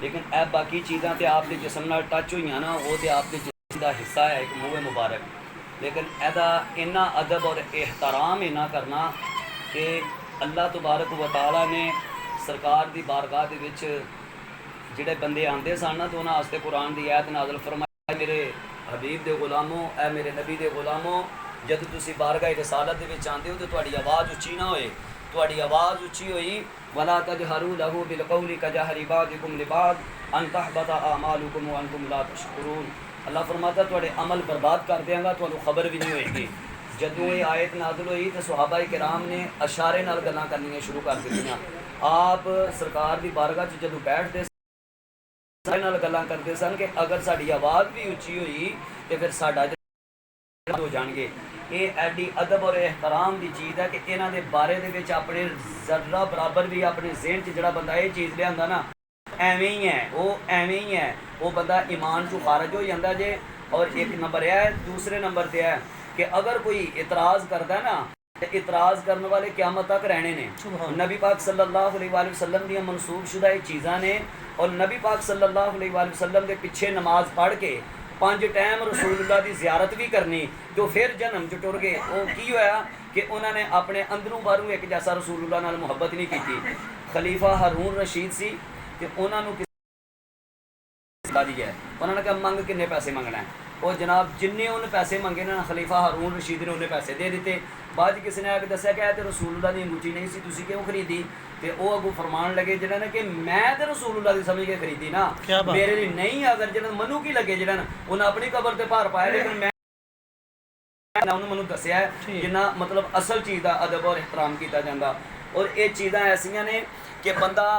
لیکن اے باقی چیزاں تے آپ کے جسم نال ٹچ ہوئی نا، وہ تے آپ کے جسم کا حصہ ہے، ایک منہ مبارک، لیکن ایدا اینا ادب اور احترام اینا کرنا کہ اللہ تبارک و تعالیٰ نے سرکار دی بارگاہ دے وچ جڑے بندے آندے سن نا تو انہاں واسطے قرآن دی آیت نازل فرمائی، میرے حبیب دے غلاموں، اے میرے نبی دے غلاموں، جد تسی بارگاہ رسالت دے وچ آندے ہو تو تہاڈی آواز اچھی نہ ہوئے، تہاڈی آواز اچھی ہوئی ولا تجہروا لہ بالقول کجہر بعضکم لبعض ان تحبط اعمالکم وانتم لا تشعرون۔ اللہ فرماتا تہاڈے عمل برباد کر دیاں گا، تانوں خبر بھی نہیں ہوئے گی۔ جدوں یہ آیت نازل ہوئی تو صحابہ کرام نے اشارے نال گلاں کرنیاں شروع کر دتیاں۔ آپ سرکار دی بارگاہ چ جدوں بیٹھتے نال گلاں کرتے سن کہ اگر ساڈی آواز بھی اچھی ہوئی تو پھر ساڈا ہو جان گے۔ یہ ایڈی ادب اور احترام دی چیز ہے کہ انہاں دے بارے دے وچ اپنے ذرہ برابر بھی اپنے ذہن چ جڑا بندہ یہ چیز لیا نا ایویں ہی ہے، وہ ایویں ہی ہے، وہ بندہ ایمان چ خارج ہو جاتا جے۔ اور ایک نمبر یہ ہے، دوسرے نمبر تے ہے کہ اگر کوئی اعتراض کرتا ہے نا تو اعتراض کرنے والے قیامت تک رہنے نے۔ نبی پاک صلی اللہ علیہ وآلہ وسلم دیا منسوخ شدہ یہ چیزاں نے، اور نبی پاک صلی اللہ علیہ وآلہ وسلم کے پیچھے نماز پڑھ کے 5 ٹائم رسول اللہ دی زیارت بھی کرنی، جو پھر جنم چ ٹر گئے۔ وہ کی ہویا کہ انہوں نے اپنے اندروں باہروں ایک جیسا رسول اللہ نال محبت نہیں کی۔ خلیفہ ہارون رشید سی کہ انہوں نے دی ہے، انہوں نے کہا منگ کنے پیسے منگنا ہے، اور جناب جننے انہیں پیسے منگے نا خلیفہ ہارون رشید نے انہیں پیسے دے دیتے۔ بعد کسی نے آ کے دسیا کہ تے رسول اللہ دی انگوٹھی نہیں سی، تسی کیوں خریدی؟ تے وہ اگوں فرمان لگے جنہاں نے کہ میں تے رسول اللہ دی سمجھ کے خریدی نا، میرے لیے نہیں، اگر جنہاں منو کی لگے جنہاں انہاں اپنی قبر تے بھار پایا، لیکن میں انہوں نے دسیا ہے جنہ مطلب اصل چیز دا ادب اور احترام کیتا جاندہ۔ اور یہ چیزاں ایسیاں نے کہ بندہ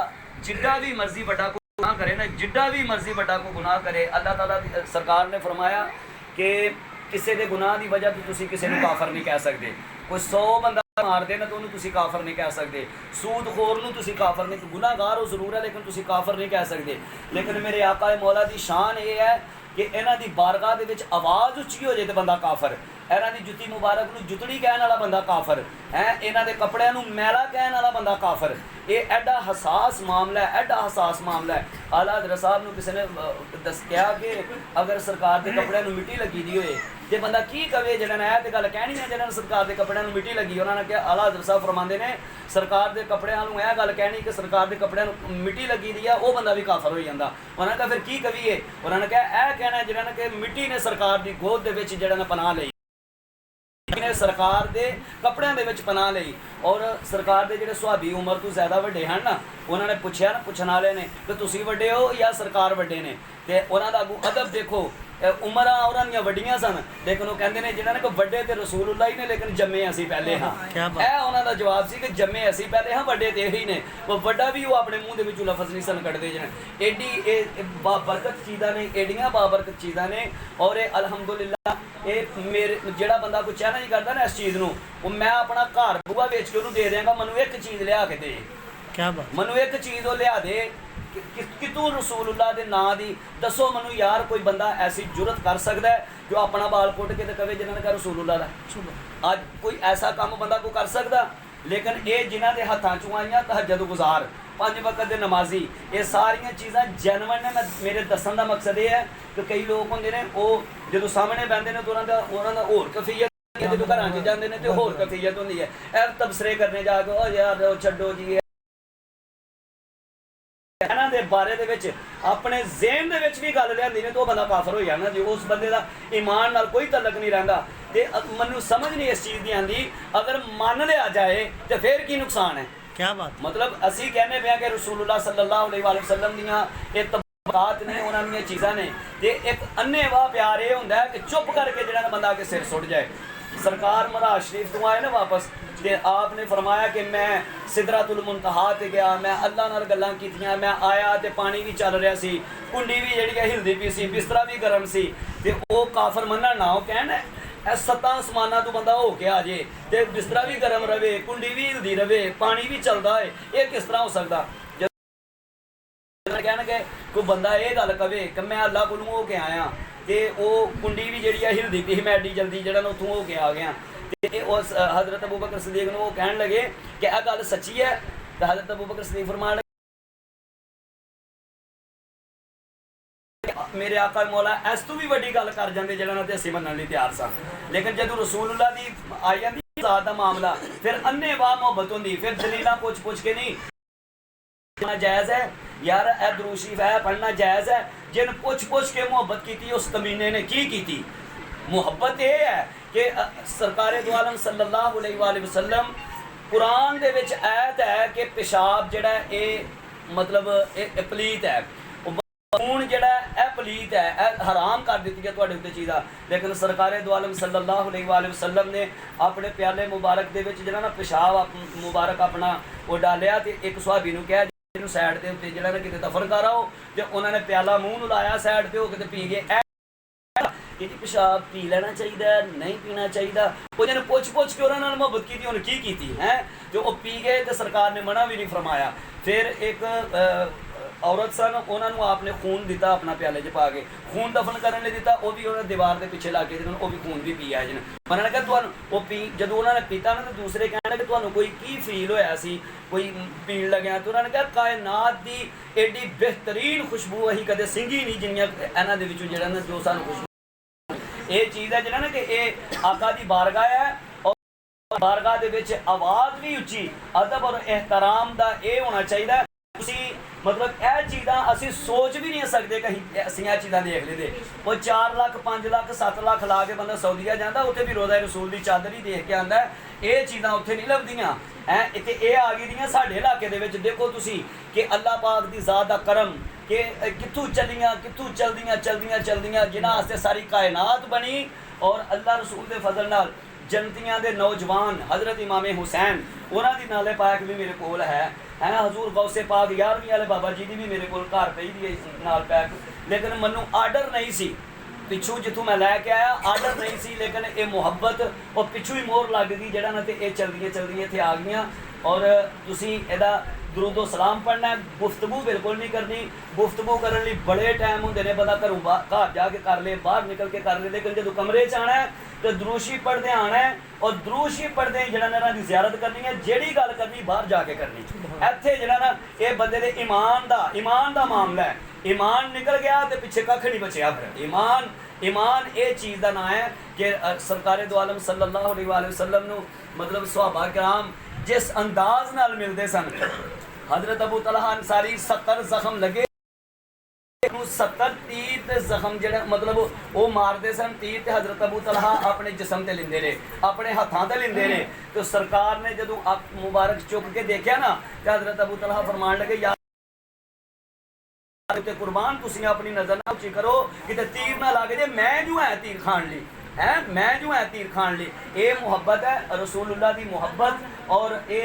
جڈا بھی مرضی بڑا کو گناہ کرے نا، جڈا بھی مرضی بڑا کو گناہ کرے، اللہ تعالیٰ سرکار نے فرمایا کہ کسی دے گناہ دی وجہ تو تسی کسی نے کافر نہیں کہہ سکتے۔ کوئی 100 بندہ مار دے نا تو انہوں تسی کافر نہیں کہہ سکتے، سود خور نو تسی کافر نہیں، گناہ گار ہو ضرور ہے لیکن تسی کافر نہیں کہہ سکتے۔ لیکن میرے آقا مولا دی شان یہ ہے کہ انہاں دی بارگاہ دے وچ آواز اچھی ہو جائے تو بندہ کافر، انہاں دی جتی مبارک نو جتڑی کہن والا بندہ کافر ہے، انہاں دے کپڑے نو میلا کہن والا بندہ کافر۔ یہ ایڈا حساس معاملہ ہے، ایڈا حساس معاملہ ہے۔ اعلیٰ حضرت صاحب نو کسی نے کہا کہ اگر سرکار دے کپڑے نو مٹی لگی دی ہوئے تے بندہ کی کہے، جنہاں نے تے گل کہنی ہے جنہاں نے سرکار دے کپڑے نو مٹی لگی، انہوں نے کہا اعلیٰ حضرت صاحب فرماندے نے سرکار دے کپڑے نو یہ گل کہنی کہ سرکار دے کپڑے نو مٹی لگی دی ہے، وہ بندہ بھی کافر ہو جاندا۔ انہوں نے کہا پھر کی کہیے؟ انہوں نے کہا اے کہنا ہے جنہاں نے کہ مٹی نے سرکار دی گود دے وچ جڑا نے پناہ لئی، نے سرکار دے کپڑیاں دے وچ پناہ لئی۔ اور سرکار دے جڑے صحابی عمر تو زیادہ وڈے ہیں نا، انہوں نے پوچھا نا پوچھن والے نے کہ تسی وڈے ہو یا سرکار وڈے نے؟ تے انہاں دا اگوں ادب دیکھو، عمراں انہاں دیاں وڈیاں سن لیکن وہ کہندے نے جنہاں نے کہ وڈے تے رسول اللہ ہی نے لیکن جمے اسی پہلے ہاں۔ اے انہاں دا جواب سی کہ جمے اسی پہلے ہاں، وڈے تے ہی نے۔ وہ وڈا بھی وہ اپنے منہ دے وچوں لفظ نہیں سن کڈدے جن۔ ایڈی بابرکت چیزاں نے، ایڈیاں بابرکت چیزاں نے۔ اور الحمدللہ یہ میرے جڑا بندہ کوئی چاہنا نہیں کرتا نا اس چیز نو، وہ میں اپنا گھر بوا ویچ کے انہوں دے دیاں گا، منو ایک چیز لیا کے دے، کیا بات، منو ایک چیز وہ لیا دے کتوں رسول اللہ دے نا دی دسو منو یار کوئی بندہ ایسی جرت کر سکتا ہے کہ وہ اپنا بال پٹ کے کہے جنہوں نے کہا رسول اللہ دا؟ آج کوئی ایسا کام بندہ کو کر سکتا؟ لیکن یہ جنہ دے ہاتھاں چوں آئیاں تہجد گزار، 5 وقت دے نمازی، یہ ساریاں چیزاں جینون نے۔ میرے دسن دا مقصد یہ ہے کہ کئی لوگ ہوندے نے وہ جدوں سامنے بہندے نے تو انہاں دا ہور کیفیت، جدوں گھراں چ جاندے نے تے ہور کیفیت ہوندی ہے۔ اے تبصرے کرنے جا کے او یار چھڈو جی، انہاں دے بارے دے وچ اپنے ذہن دے وچ بھی گل لیاندی نے تو بندہ کافر ہو جانا جی، اس بندے دا ایمان نال کوئی تعلق نہیں رہندا۔ تے منوں سمجھ نہیں اس چیز دی آندی اگر مان لیا جائے تے پھر کی نقصان ہے؟ کیا بات، مطلب اسی کہنے پہ کہ رسول اللہ صلی اللہ علیہ وآلہ وسلم دیاں یہ طبقات نے، انہاں دیاں چیزاں نے، تے ایک انے واہ پیار یہ ہوندا ہے کہ چپ کر کے جڑا بندہ کے سر سٹ جائے۔ سرکار معراج شریف تو آئے نا واپس تے آپ نے فرمایا کہ میں سدرۃ المنتہا تے گیا، میں اللہ نال گلاں کیتیاں، میں آیا تے پانی بھی چل رہا سی، کنڈی بھی جڑی ہلدی پئی سی، بسترا بھی گرم سی، تے وہ کافر منن نہ ہو کہنا اے 7 آسماناں تو بندہ ہو کے آ جائے تے بسترا بھی گرم رہے، کنڈی بھی ہلدی رہے، پانی بھی چلتا ہے، یہ کس طرح ہو سکتا؟ کہنا کہ کوئی بندہ یہ گل کہے کہ میں اللہ کولوں ہو کے آیا تے وہ کنڈی بھی جڑی ہے ہلدی پئی، میں ایڈی جلدی جڑا اتوں ہو کے آ گیا، تے اس حضرت ابوبکر صدیق نو وہ کہن لگے کہ یہ گل سچی ہے؟ تے حضرت ابوبکر صدیق فرمان میرے آقا مولا اس تو بھی وڈی گل کر جاندے جہاں تے اسی منن لئی تیار سن، لیکن جدوں رسول اللہ دی آئی جاندی ذات دا معاملہ پھر انے واہ محبت ہوندی، پھر دلیلاں پوچھ کے نہیں جائز ہے یار اے درود شریف ہے پڑھنا جائز ہے، جن پوچھ کے محبت کی اس کمینے نے کی محبت یہ ہے کہ سرکار دو عالم صلی اللہ علیہ وآلہ وسلم قرآن دے وچ آیت ہے کہ پیشاب جڑا ہے اے مطلب اے پلیت ہے، خون جڑا ہے اے پلیت ہے، اے حرام کر دیتی ہے تواڈے تے چیزاں، لیکن سرکار دو عالم صلی اللہ علیہ وآلہ وسلم نے اپنے پیالے مبارک دے وچ جڑا نا پیشاب مبارک اپنا وہ ڈالیا تے ایک صحابی نو کہا سائڈ دے اوتے جڑا نا کتے دفن کر آؤ، تے انہوں نے پیالہ منہ نو لایا سائڈ تے ہو کے پی گئے، کہ پیشاب پی لینا چاہیے نہیں پینا چاہیے، وہ جن پوچھ کے انہوں نے محبت کی انہوں نے کی ہے جو وہ پی گئے تو سرکار نے منع بھی نہیں فرمایا۔ پھر ایک عورت سن انہوں نے آپ نے خون دیتا اپنا پیالے چ پا کے، خون دفن کرنے لے دیتا، وہ بھی انہوں نے دیوار کے پیچھے لا کے وہ بھی خون بھی پیا ہے جن انہوں نے کہا وہ پی جدو انہوں نے پیتا نا تو دوسرے کہنے کہ تمہیں کوئی کی فیل ہویا سی کوئی پین لگیا، تو انہوں نے کہا کائنات دی ایڈی بہترین خوشبو اہی کدے سنگھی نہیں جنیاں انہاں دے وچوں جڑا نا جو سانو خوشبو یہ چیز ہے جنہاں نا کہ یہ آقا دی بارگاہ ہے، اور بارگاہ دے وچ آواز بھی اچھی، ادب اور احترام دا اے ہونا چاہیے، مطلب یہ چیزاں اسی سوچ بھی نہیں سکتے کہیں اسی یہ چیزاں دیکھ لیتے، وہ 4 لاکھ 5 لاکھ 7 لاکھ لا کے بندہ سعودیہ جانا اتنے بھی روزہ رسول دی چادر ہی دیکھ کے آتا ہے، یہ چیزاں اتنے نہیں لبدیاں اتنے یہ آ گئی دیاں ساڈے علاقے دے وچ۔ دیکھو تسی کہ اللہ پاک دی ذات دا کرم کہ کتوں چلدیاں جنہاں واسطے ساری کائنات بنی، اور اللہ رسول دے فضل نال جنتیاں دے نوجوان حضرت امام حسین انہاں دی نالے پاک بھی میرے کول ہے، حضور غوث پاک 11ویں والے بابا جی دی بھی میرے کول گھر پئی دی نال پیک، لیکن منوں آرڈر نہیں سی پچھوں جتوں میں لے کے آیا آرڈر نہیں سی، لیکن یہ محبت اور پچھوں ہی مور لگ گئی جہاں نا تو یہ چلدیاں اتنے آ گئیاں۔ اور تسی یہ درود و سلام پڑھنا ہے، گفتگو بالکل نہیں کرنی، گفتگو کرنے لی بڑے ٹائم ہوندے نے، بندہ گھروں گھر جا کے کر لے باہر نکل کے کر لے، لیکن جب کمرے چ آنا ہے تو دروشی پڑھتے آنا ہے، اور دروشی پڑھتے جہاں نا دی زیارت کرنی ہے، جیڑی گل کرنی باہر جا کے کرنی، ایتھے جہاں نا یہ بندے دے ایمان دا معاملہ ہے، ایمان نکل گیا تو پیچھے کھ نہیں بچیا، پھر ایمان یہ چیز کا نام ہے کہ سرکار دو عالم صلی اللہ علیہ وآلہ وسلم نو مطلب صحابہ کرام جس انداز نال ملتے سن، حضرت ابو طلحہ انصاری 70 زخم لگے، 70 تیر تے زخم جڑا مطلب وہ مارتے سن تیر تے حضرت ابو طلحہ اپنے جسم تے لیندے رہے، اپنے ہاتھاں تے لیندے رہے، تو سرکار نے جدوں مبارک چک کے دیکھا نا کہ حضرت ابو طلحہ فرمان لگے یا قربان تسی اپنی نظر نہ اچھی کرو کہ تیر نہ لگے جے میں جو ہے تیر کھان لی میں جو ہے تیر کھان لی۔ اے محبت ہے رسول اللہ دی محبت، اور اے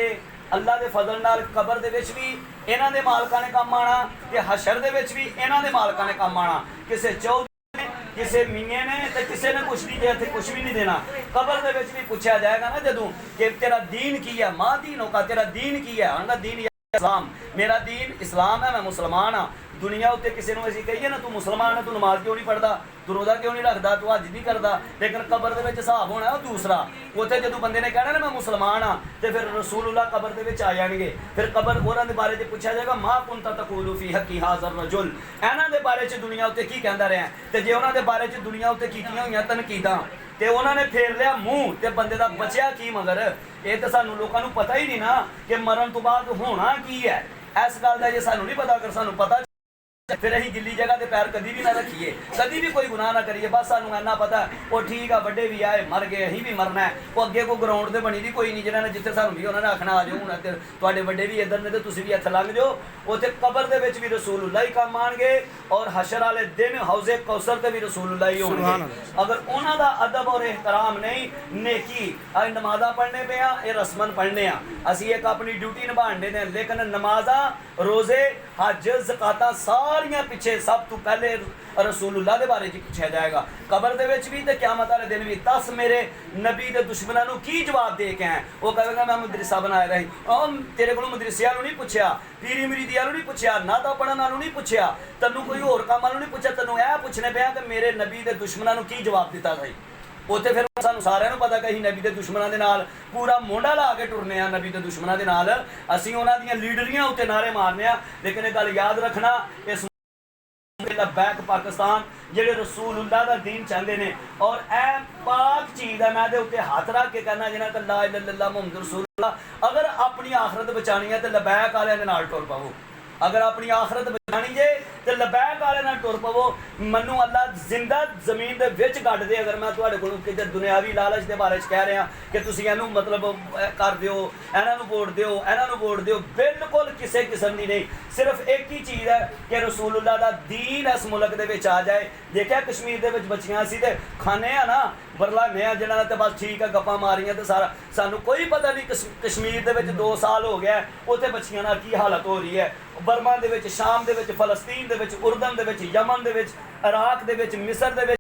اللہ دے فضل نال قبر دے وچ بھی انہاں دے مالکاں نے کام آنا تے حشر دے وچ بھی انہاں دے مالکاں نے کام آنا، کسے چودھری نے کسے میاں نے تے کسے نے کچھ نہیں دیا تے کچھ بھی نہیں دینا، قبر دے وچ بھی پوچھا جائے گا نا جدوں کہ تیرا دین کی ہے، ماں دینوں کا تیرا دین کی ہے، انہاں دا دین اسلام، میرا دین اسلام ہے، میں مسلمان ہاں۔ دنیا اتنے کسی نے ایسی کہیے نا تو مسلمان ہے، تو نماز کیوں نہیں پڑھتا، تو روزہ کیوں نہیں رکھتا، تو حج نہیں کرتا، لیکن قبر دے وچ حساب ہونا ہے وہ دوسرا، اتنے جدوں بندے نے کہنا نا میں مسلمان ہاں تو پھر رسول اللہ قبر دے وچ آ جان گے، پھر قبر انہاں دے بارے چ پوچھا جائے گا ما کنت تقول فی حق ھذا الرجل، انہاں دے بارے چ دنیا اتنے کی کہندا رہا، تے جے انہاں دے بارے چ دنیا اتنے کیتیاں ہوئیاں تنقیداں تے انہوں نے پھیر لیا منہ تے بندے دا بچیا کی، مگر یہ تو سانوں لوکاں نوں پتہ ہی نہیں نا کہ مرن تو بعد ہونا کی ہے، اس گل دا جے سانوں نہیں پتا، اگر سانوں پتہ پھر اہی گلی جگہ تے پیر کدی بھی نہ رکھیے، کدی بھی کوئی گناہ نہ کریے، بس سانوں اینا پتا وہ ٹھیک ہے بڑے بھی آئے مر گئے اہی بھی مرنا ہے، وہ اگے کوئی گراؤنڈ تے بنی دی کوئی نہیں جنہاں نے جتھے سانوں بھی انہوں نے آکھنا آ جاؤ ہن تواڈے بڑے بھی ادھر نے تے تسی بھی اتھے لنگ جاؤ، اوتھے قبر دے وچ بھی رسول اللہ ہی کام آن گے، اور حشر والے دن حوض کوثر تے بھی رسول اللہ ہی ہون گے۔ اگر انہاں دا ادب اور احترام نہیں، نیکی نمازاں پڑھنے پہ یہ رسمن پڑھنے اسی ایک اپنی ڈیوٹی نبھانے دیں، لیکن نمازاں روزے حج زکاتاں ساریاں پیچھے سب تو پہلے رسول اللہ دے بارے چ پوچھا جائے گا، قبر دے وچ بھی تے قیامت والے دن بھی۔ دس میرے نبی دے دشمناں نو کی جواب دے کے ہیں، وہ کہے گا میں مدرسہ بنایا رہی، تیرے کولوں مدرسیاں نو نہیں پوچھیا، پیری مریدیاں نو نہیں پوچھیا، نعتاں پڑھن والوں نہیں پوچھیا، تینوں کوئی ہور کام والوں نہیں پوچھیا، تینوں اے پوچھنے پیا کہ میرے نبی دے دشمناں نو کی جواب دیتا سی۔ اتنے پھر سانوں سارے پتا کہ نبی دے دشمنوں دے نال پورا مونڈا لا کے ٹرنے ہاں، نبی دے دشمنوں دے نال اسی انہاں دیاں لیڈریاں اتنے نعرے مارنے ہاں، لیکن یہ گل یاد رکھنا اس لبیک پاکستان جڑے رسول اللہ دا دین چاہتے ہیں اور اے پاک چیز ہے میں دے اتنے ہاتھ رکھ کے کہنا جنہیں کہ لا الہ الا اللہ محمد رسول اللہ اگر اپنی آخرت بچانی ہے تو لبیک والے دے نال ٹر پاو اگر اپنی آخرت بچانی جے تو لبیک والے نال ٹر پاو منو اللہ زندہ زمین دے وچ کڈ دے اگر میں تواڈے کولوں کتے دنیاوی لالچ دے بارے چ کہہ رہا کہ تسی اینو مطلب کر دیو انہاں نو ووٹ دیو انہاں نو ووٹ دیو بالکل کسے قسم دی نہیں صرف ایک ہی چیز ہے کہ رسول اللہ دا دین اس ملک دے وچ آ جائے دیکھیا کشمیر دے وچ بچیاں سی تے کھانے آ نا برلانے آ جنہاں تے بس ٹھیک ہے گپاں ماریاں تے سارا سانو کوئی پتہ نہیں کشمیر دے وچ 2 سال ہو گیا اوتھے بچیاں نال کی حالت ہو رہی ہے برما دے وچ شام دے وچ فلسطین دے وچ اردن دے وچ یمن دے وچ عراق دے وچ مصر دے وچ